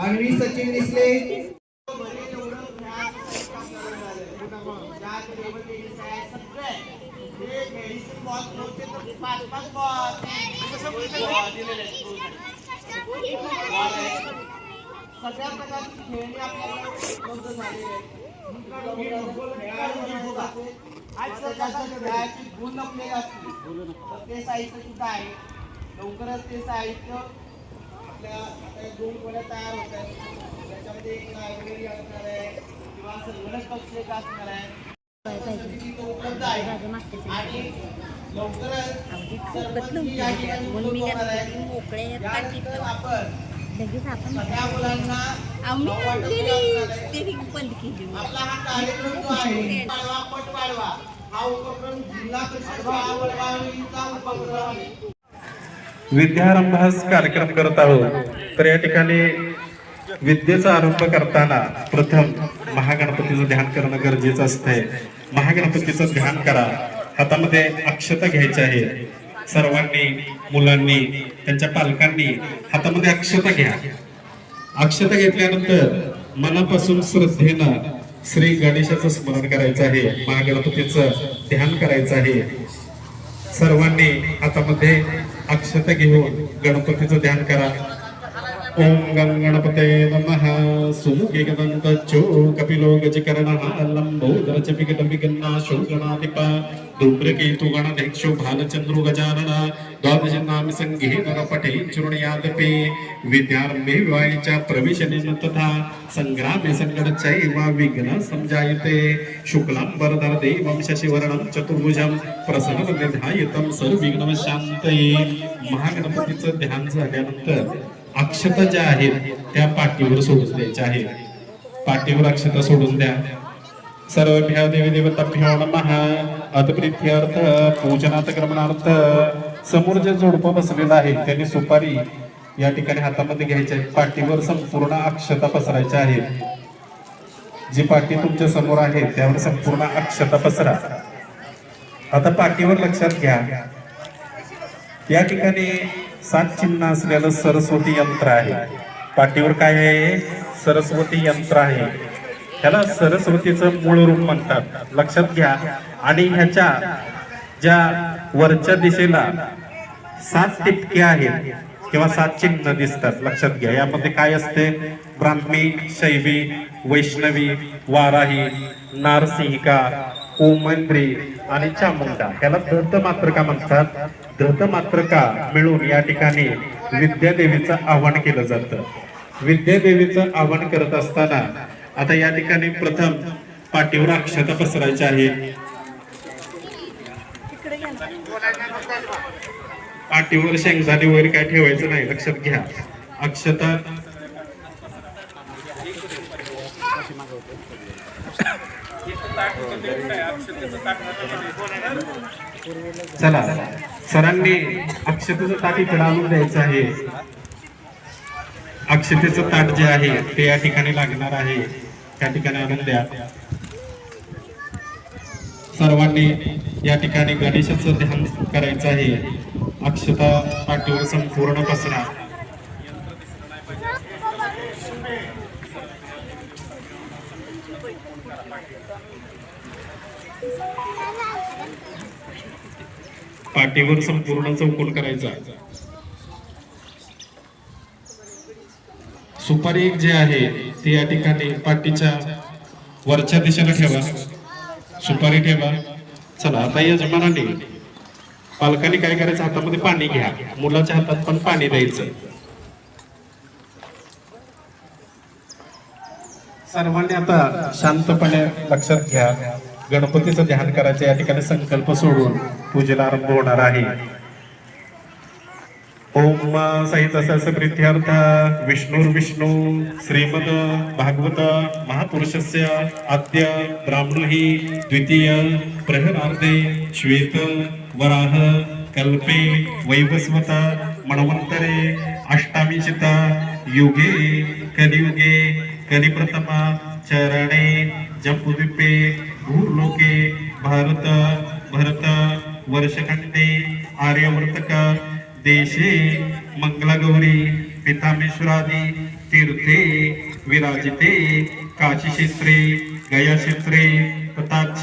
अन्वी सचिन निसले सगळ्या प्रकारची खेळणी आपल्याला उपलब्ध झालेली आहेत. गुण आपल्याला असतील तर ते साहित्य सुद्धा आहे. लवकरच ते साहित्य आपल्या आता 2 गोळ्या तयार होत आहेत. त्याच्यामध्ये एक लायब्ररी असणार आहे किंवा संगणक कक्ष एक असणार आहे. उपलब्ध आहे आणि लवकरच आपण सगळ्या मुलांना आपला हा कार्यक्रम जो आहे पाडवा हा उपक्रम जिल्हा परिषद वडगावचा उपक्रम आहे. विद्यारंभास कार्यक्रम करत आहोत. तर या ठिकाणी विद्येचा आरंभ करताना प्रथम महागणपतीचं ध्यान करणं गरजेचं असतंय. महागणपतीचं ध्यान करा. हातामध्ये अक्षता घ्यायची आहे. सर्वांनी, मुलांनी, त्यांच्या पालकांनी हातामध्ये अक्षता घ्या. अक्षता घेतल्यानंतर मनापासून श्रद्धेनं श्री गणेशाचं स्मरण करायचं आहे, महागणपतीचं ध्यान करायचं आहे. सर्वांनी हातामध्ये अक्षता घेऊन गणपतीचं ध्यान करा. ओम गणपते नमः. सुमुखे गणपतच्चो कपिलो गजकर्णः लंबोदरच विकटविघ्नाशो गणाधिपा धूम्रकेतु गणाध्यक्षो भालचंद्रो गजानन द्वादश नाम संघे नरपटे चूर्णयादपे विद्यारंभे विवाहिच्या प्रवेशने तथा संग्रामे संकटचैव विघ्न समजायते शुक्लांबरधर देवं शशिवर्णं चतुर्भुजं प्रसन्नवदधायतं सर्वविघ्न शांतये. महागणपतीचं ध्यान झाल्यानंतर अक्षता ज्या आहेत त्या पाठीवर सोडून द्यायच्या आहेत. पाठीवर अक्षता सोडून द्या. सर्वभ्य देवी देवताभ्यो नमः. अतप्रित्यर्थ पूजनात क्रमणार्थ समोर जे जोडपं बसलेलं आहे त्यांनी सुपारी या ठिकाणी हातामध्ये घ्यायची आहे. पाठीवर संपूर्ण अक्षता पसरायच्या आहेत. जी पाठी तुमच्या समोर आहे त्यावर संपूर्ण अक्षता पसरा. आता पाठीवर लक्षात घ्या, या ठिकाणी 7 चिन्ह असलेलं सरस्वती यंत्र आहे. पाठीवर काय आहे? सरस्वती यंत्र आहे. ह्याला सरस्वतीचं मूळ रूप म्हणतात, लक्षात घ्या. आणि ह्याच्या ज्या वरच्या दिशेला 7 टिपके आहेत किंवा 7 चिन्ह दिसतात, लक्षात घ्या. यामध्ये काय असते? ब्राह्मी, शैवी, वैष्णवी, वाराही, नारसिंहिका, ओमंद्री आणि चामुंडा. याला धत मात्रका म्हणतात. धत मात्रका मिळून या ठिकाणी विद्यादेवीचं आवाहन केलं जातं. विद्यादेवीचं आवाहन करत असताना आता या ठिकाणी प्रथम पाठीवर अक्षता पसरायच्या आहे. पाठीवर शेंगदाणे वगैरे काय ठेवायचं नाही, लक्षात घ्या. अक्षता चला, सरांनी अक्षतेचं ताट इकडे आणून द्यायचं आहे. अक्षतेचं ताट जे आहे ते या ठिकाणी लागणार आहे, त्या ठिकाणी आणून द्या. सर्वांनी या ठिकाणी गणेशाचं ध्यान करायचं आहे. अक्षता पाठीवर संपूर्ण पसरा. पाठीवर संपूर्ण चौकोन करायचा. सुपारी एक जे आहे ती या ठिकाणी पाठीच्या वरच्या दिशेला ठेवा. सुपारी ठेवा. चला, आता यजमानाने पालकांनी काय करायचं? हातामध्ये पाणी घ्या. मुलाच्या हातात पण पाणी द्यायचं. सर्वांनी आता शांतपणे लक्षात घ्या. गणपतीचं ध्यान करायचं. या ठिकाणी संकल्प सोडून पूजेला आरंभ होणार आहे. ओम सहित प्रीत्यर्थ विष्णु श्रीमद भागवत महापुरुषस्य अद्य ब्राह्मणी द्वितीय प्रहरार्धे श्वेत वराह कल्पे वैवस्वत मन्वन्तरे अष्टामीचिता युगे कलियुगे कलिप्रथमा चरणे जम्बुद्वीपे भूर्लोके भारत भरत वर्षखंडे आर्यवर्तक देशे मंगलागौरी पितामेश्वरादि तीर्थे विराजिते काशी क्षेत्रे गया क्षेत्रे तथाच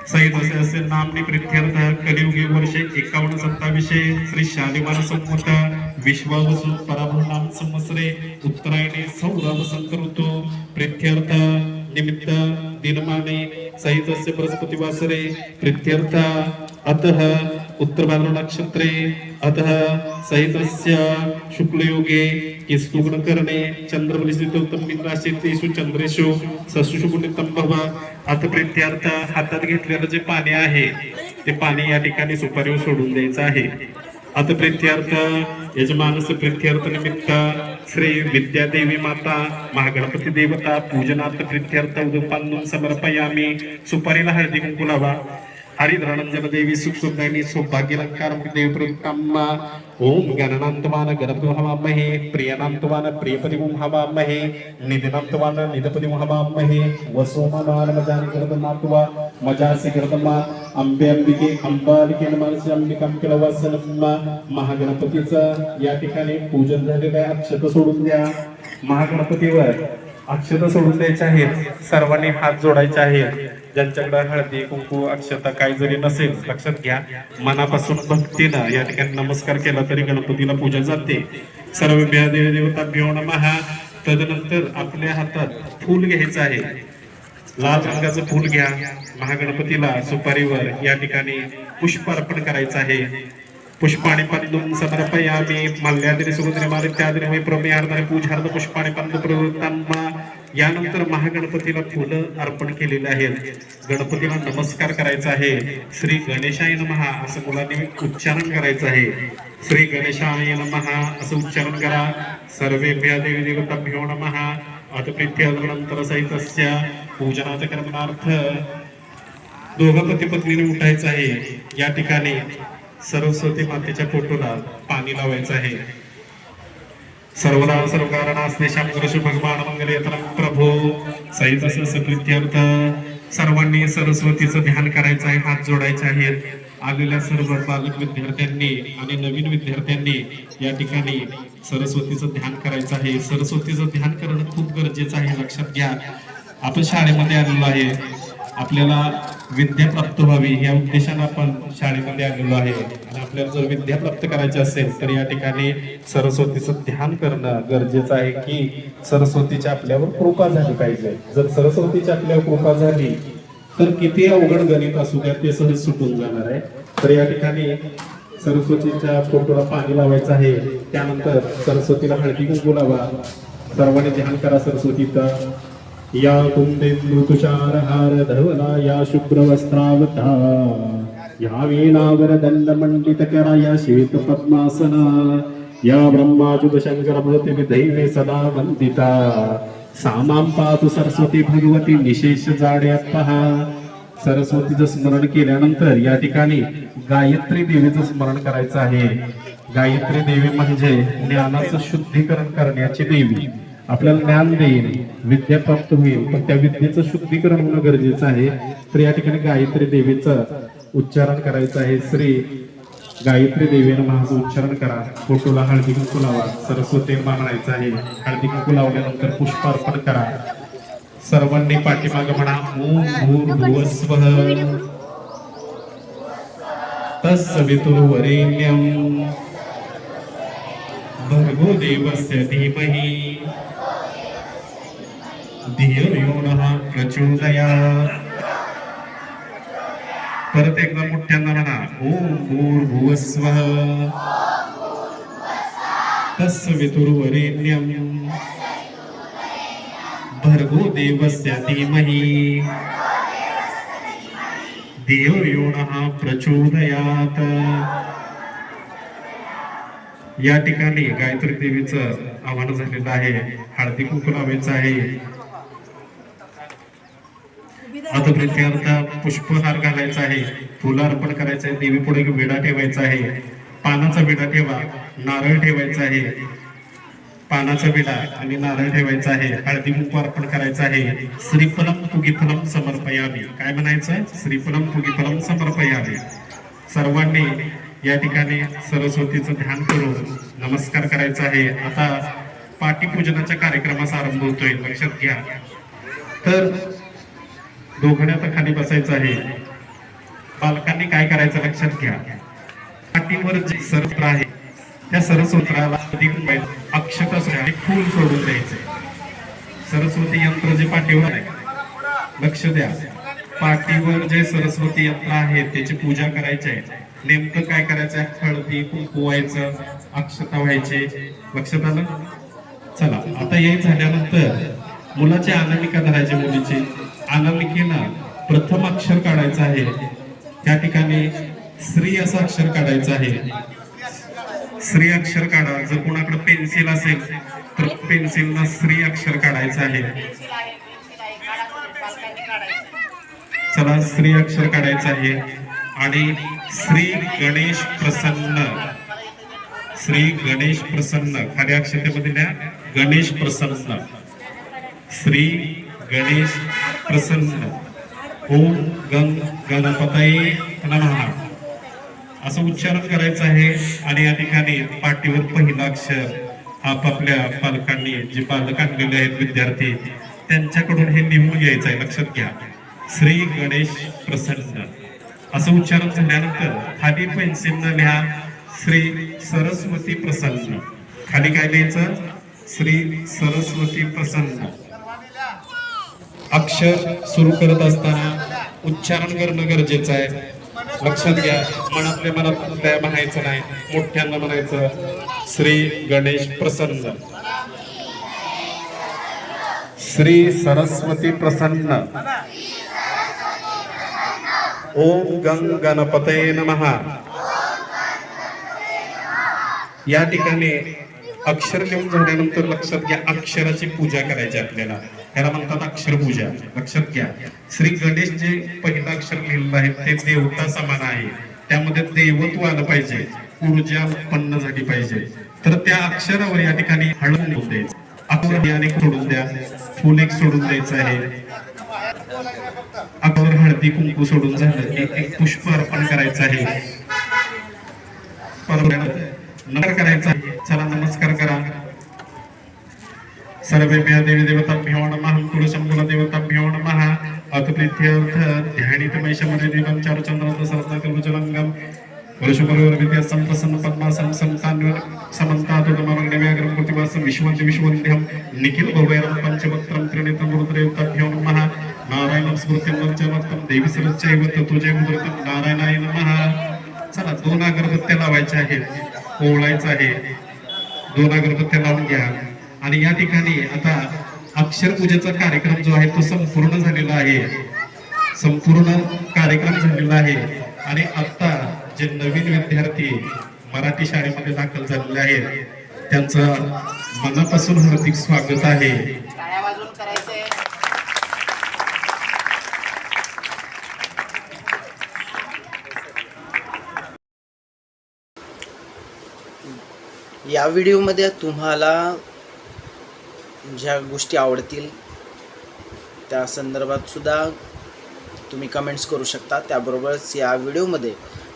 सहित नामनी प्रीत्यर्थ कलियुगी वर्षे 51-27 श्री शालिवार संवत विश्वावसु पराभवनाम संवत्सरे उत्तरायणे सौर वसंत ऋतु प्रीत्यर्थ निमित्त दिनमाने सहितस्य बृहस्पति वासरे प्रीत्यर्थ अतः उत्तर भाद्र नक्षत्रे अतः सहितस्य शुक्लयोगे किस्तुगुणकरणे चंद्रबलिस्थितोत्तम राशीतेषु चंद्रेषु ससुषुगुणितं भव. अथ प्रीत्यर्थ हातात घेतलेलं जे पाणी आहे ते पाणी या ठिकाणी सुपारीवर सोडून द्यायचं आहे. अथ प्रीत्यर्थ यजमानस्य प्रीत्यर्थ निमित्त श्री विद्यादेवी माता महागणपती देवता पूजनार्थ प्रीत्यर्थ उदपान्नम समर्पयामी. सुपारीला हळदी कुंकू लावा. हरिधरानंजन देवी सुख सुखदायिनी सौभाग्यलंकार देवी प्रेम ओम गणनांतवान गणपति हवामहे प्रियनांतवान प्रियपति हवामहे निधिनांतवान निधपति हवामहे वसोमान मजानि गर्दमात्वा मजासी गर्दमा अंबे अंबिके अंबालिके नमस्ते अंबिकं किलवसनम्मा महागणपतीचं या ठिकाणी पूजन झालेलं आहे. अक्षता सोडून द्या. महागणपतीवर अक्षता सोडून द्यायच्या आहेत. सर्वांनी हात जोडायचे आहेत. ज्यांच्याकडे हळदी कुंकू अक्षता काही जरी नसेल लक्षात घ्या, मनापासून भक्तीनं या ठिकाणी नमस्कार केला तरी गणपतीला पूजा जाते. सर्व देवी देवताभ्यो नमः. तदनंतर आपल्या हातात फूल घ्यायचं आहे. लाल रंगाचं फूल घ्या. महागणपतीला सुपारीवर या ठिकाणी पुष्प अर्पण करायचं आहे. पुष्पाणि पंदुं समर्पयामि मल्यादिनी सुगंधिनी इत्यादिनी प्रमेयार्धाने पूजार्थ पुष्पाणि पंदु प्रवृत्तांना. यानंतर महागणपतीला फुलं अर्पण केलेले आहेत. गणपतीला नमस्कार करायचा आहे. श्री गणेशाय नमः असं मुलांनी उच्चारण करायचं आहे. श्री गणेशाय नमः असं उच्चारण करा. सर्वेभ्यः देवी देवताभ्यो नमः. अथ प्रीत्यनंतर सहितस्य पूजनाचं करणार्थ दोघं पती पत्नीने उठायचं आहे. या ठिकाणी सरस्वती मातेच्या फोटोला पाणी लावायचं आहे. सर्वदा सर्वकारणास्तेषां गुरुषु भगवान मंगलेतरं प्रभो सहित सकृत्यर्थ. सर्वांनी सरस्वतीचं ध्यान करायचं आहे. हात जोडायचे आहेत. आलेल्या सर्व बालक विद्यार्थ्यांनी आणि नवीन विद्यार्थ्यांनी या ठिकाणी सरस्वतीचं ध्यान करायचं आहे. सरस्वतीचं ध्यान करणं खूप गरजेचं आहे. लक्षात घ्या, आपण शाळेमध्ये आलेलो आहे. आपल्याला विद्या प्राप्त व्हावी या उद्देशाने आपण शाळेमध्ये आलेलो आहे. आणि आपल्याला जर विद्या प्राप्त करायची असेल तर या ठिकाणी सरस्वतीचं ध्यान करणं गरजेचं आहे की सरस्वतीची आपल्यावर कृपा झाली पाहिजे. जर सरस्वतीची आपल्यावर कृपा झाली तर किती अवघड गणित असू द्या ते सहज सुटून जाणार आहे. तर या ठिकाणी सरस्वतीच्या फोटोला पाणी लावायचं आहे. त्यानंतर सरस्वतीला हळदी कुंकू लावा. सर्वांनी ध्यान करा सरस्वतीचं. या कुंदेन्दु तुषारहार धवला या शुभ्र वस्त्रावता या वीणावर दंड मंडित करा या श्वेत पद्मासना या ब्रह्माच्युत शंकर भवती विदैवे सदा वंदिता सामां पातु सरस्वती भगवती निशेष जाड्यात पहा. सरस्वतीचं स्मरण केल्यानंतर या ठिकाणी गायत्री देवीचं स्मरण करायचं आहे. गायत्री देवी म्हणजे ज्ञानाचं शुद्धीकरण करण्याची देवी. आपल्याला ज्ञान देईल, विद्या प्राप्त होईल, पण त्या विद्येचं शुद्धीकरण होणं गरजेचं आहे. तर या ठिकाणी गायत्री देवीचं उच्चारण करायचं आहे. श्री गायत्री देवीनं माझं उच्चारण करा. फोटोला हळदी कुंकू लावा. सरस्वती मानायचं आहे. हळदी कुंकू लावल्यानंतर पुष्पार्पण करा. सर्वांनी पाठीमागे म्हणा ओम भूर्भुवस्वः तत्सवितुर्वरेण्यं भर्गो देवस्य धीमहि धियो यो नः प्रचोदयात्. परत एकदा मोठ्यांना म्हणा ओम भूर्भुवस्वः तत्सवितुर्वरेण्यं भर्गो देवस्य धीमहि धियो यो नः प्रचोदयात्. या ठिकाणी गायत्री देवीचं आवाहन झालेलं आहे. हळदी कुंकू लावायचं आहे. अथप्रित्यर्थ पुष्पहार घालायचा आहे. फुलं अर्पण करायचं आहे. देवी पुढे विडा ठेवायचा आहे. पानाचा विडा ठेवा. नारळ ठेवायचा आहे. पानाचा विडा आणि नारळ ठेवायचा आहे. हळदी कुंकू अर्पण करायचं आहे. श्रीफलम पुगीफलम समर्पयामी. काय म्हणायचं? श्रीफलम पुगीफलम समर्पयामी. सर्वांनी या ठिकाणी सरस्वतीचं ध्यान करून नमस्कार करायचा आहे. आता पाटीपूजनाच्या कार्यक्रमाचा आरंभ होतोय. लक्षात घ्या. तर दोघांनी आता खाली बसायचं आहे. बालकांनी काय करायचं लक्षात घ्या. पाठीवर जे सरस्वत आहे त्या सरस्वत्राला अक्षता आणि फूल सोडून द्यायचे. सरस्वती यंत्र जे पाठीवर आहे लक्ष द्या. पाठीवर जे सरस्वती यंत्र आहे त्याची पूजा करायची आहे. नेमकं काय करायचं आहे? हळदी कुंकू व्हायचं, अक्षता व्हायचे. लक्षात आलं? चला आता हे झाल्यानंतर मुलाची अनामिका धरायची. मुलीची अनामिकेनं प्रथम अक्षर काढायचं आहे. त्या ठिकाणी श्री असं अक्षर काढायचं आहे. श्री अक्षर काढा. जर कोणाकडे पेन्सिल असेल तर पेन्सिलनं श्री अक्षर काढायचं आहे. चला श्री अक्षर काढायचं आहे. आणि श्री गणेश प्रसन्न, श्री गणेश प्रसन्न खाली अक्षतेमध्ये लिहा गणेश प्रसन्न, श्री गणेश प्रसन्न ओम गंग गणपतये नमः असं उच्चारण करायचं आहे. आणि या ठिकाणी पाठीवर पहिलं अक्षर आपापल्या पालकांनी, जे पालक आणलेले आहेत विद्यार्थी, त्यांच्याकडून हे लिहून घ्यायचं आहे. लक्षात घ्या, श्री गणेश प्रसन्न असं उच्चारण झाल्यानंतर खाली पेन्सिलनं लिहा श्री सरस्वती प्रसन्न. खाली काय लिहायचं? श्री सरस्वती प्रसन्न. अक्षर सुरू करत असताना उच्चारण करणं गरजेचं आहे. लक्षात घ्या, मनातल्या मनात त्या म्हणायचं नाही, मोठ्यांना म्हणायचं श्री गणेश प्रसन्न, श्री सरस्वती प्रसन्न ओम गंग गणपतये नमः. या ठिकाणी अक्षर लिहून झाल्यानंतर लक्षात घ्या, अक्षराची पूजा करायची आपल्याला, त्याला म्हणतात अक्षर पूजा. लक्षात घ्या, श्री गणेश जे पहिलं अक्षर लिहिलेलं आहे ते देवता समान आहे, त्यामध्ये देवत्व आलं पाहिजे, ऊर्जा उत्पन्न झाली पाहिजे. तर त्या अक्षरावर या ठिकाणी हळद लिहून द्यायचं. अक्षर अनेक सोडून द्या, फुल एक सोडून द्यायचं आहे. अक्षर हळदी कुंकू सोडून झालं की एक पुष्प अर्पण करायचं आहे. नमस्कार करायचा आहे. चला नमस्कार करा. सर्वेभ्यः देवी देवताभ्यो नमः, कुलशंकुल देवताभ्यो नमः. अतप्रीत्यर्थ ध्यानितमैशमरे देवं चारुचन्द्रं सरत्नकल्पजलंगं वरुषपरवर्विद्या संप्रसन्न पद्मासनं समतान्वय समन्तातुदमग्नव्याघ्रं कृतिवासं विश्वन्ति विश्ववन्ध्यं निखिल भवैरं पंचवक्त्रं त्रिनेत्रं गुरुदेवताभ्यो नमः. नारायणं स्मृत्यं वंचमत्तं देवी सरश्चैव ततोजय मुद्रितं नारायणाय नमः. चला 2 अगरबत्त्या लावायच्या आहेत, ओळायचं आहे. 2 अगरबत्त्या लावून घ्या. आणि या ठिकाणी आता अक्षर पूजेचा कार्यक्रम जो आहे तो संपूर्ण झालेला आहे, संपूर्ण कार्यक्रम झालेला आहे. आणि आता जे नवीन विद्यार्थी मराठी शाळेमध्ये दाखल झालेले आहेत त्यांचं मनापासून हार्दिक स्वागत आहे. या व्हिडिओमध्ये तुम्हाला ज्या गोष्टी आवडतील त्या संदर्भात सुद्धा तुम्ही कमेंट्स करू शकता. त्याबरोबरच या व्हिडिओमध्ये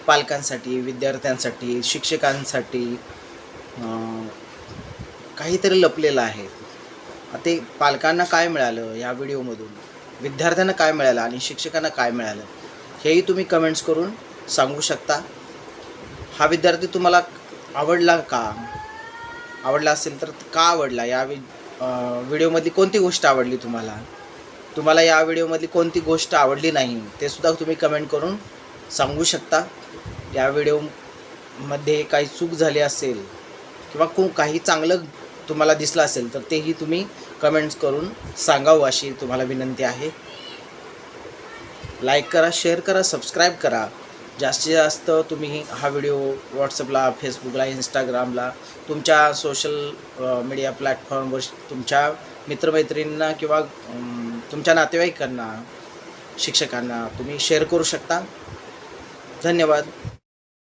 पालकांसाठी, विद्यार्थ्यांसाठी, शिक्षकांसाठी काहीतरी लपलेलं आहे. ते पालकांना काय मिळालं या व्हिडिओमधून, विद्यार्थ्यांना काय मिळालं आणि शिक्षकांना काय मिळालं हेही तुम्ही कमेंट्स करून सांगू शकता. हा विद्यार्थी तुम्हाला आवडला का? आवडला असेल तर का आवडला? या व्हिडिओमधली कोणती गोष्ट आवडली तुम्हाला? तुम्हाला या व्हिडिओमधली कोणती गोष्ट आवडली नाही ते सुद्धा तुम्ही कमेंट करून सांगू शकता. या व्हिडिओमध्ये काही चूक झाली असेल किंवा काही चांगलं तुम्हाला दिसलं असेल तर तेही तुम्ही कमेंट्स करून सांगावं अशी तुम्हाला विनंती आहे. लाईक करा, शेअर करा, सबस्क्राईब करा. जास्तीत जास्त तुम्ही हा व्हिडिओ व्हॉट्सअपला, फेसबुकला, इंस्टाग्रामला, तुमच्या सोशल मीडिया प्लॅटफॉर्मवर तुमच्या मित्रमैत्रिणींना किंवा तुमच्या नातेवाईकांना, शिक्षकांना तुम्ही शेअर करू शकता. धन्यवाद.